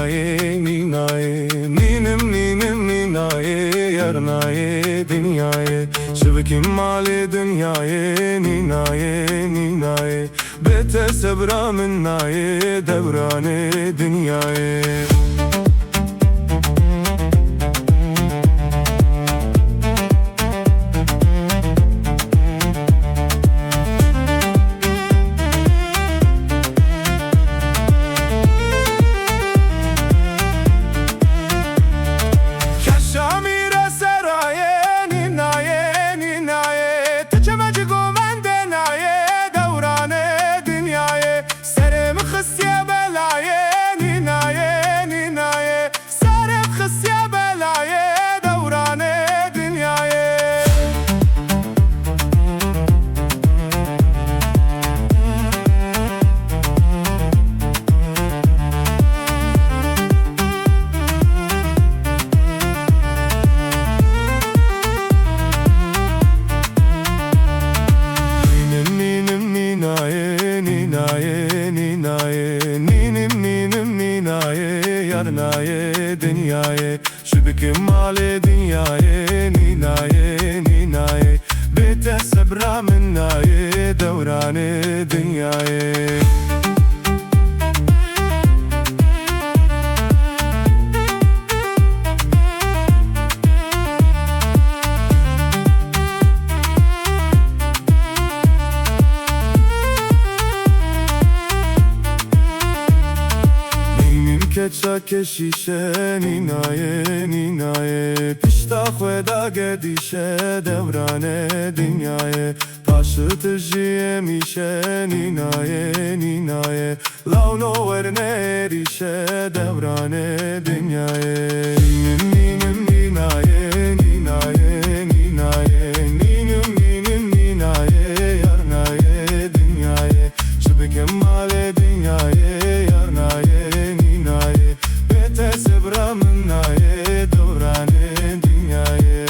ninaye ninaye ninim ninim ninaye yarnaye dünyaye şıvıkim mali dünyaye ninaye ninaye bete sebra minnaye devrane dünyaye yarnaye dünyaye şübkim mali dünyaye ninaye ninaye bete sebra minnaye devrane dünyaye keça keşişe ninaye ninaye pişta xweda gedişe devrane dünyaye taşı jiye mişe ninaye ninaye lavno verne erişe devrane dünyaye ninim ninim ninaye ninaye ninaye ninim ninim ninaye yarnaye dünyaye şıbıkem male dünyaye yarnaye sebra minnaye devrane dünyaye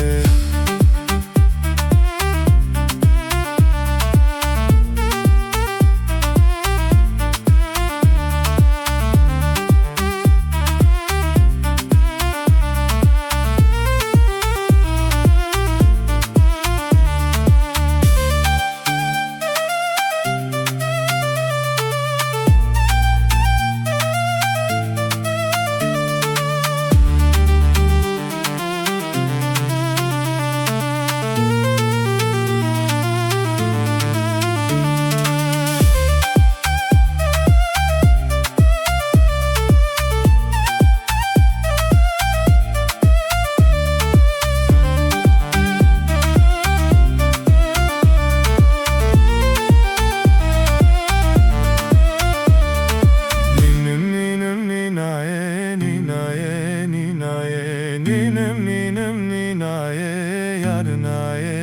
ninim ninim ninaye yarnaye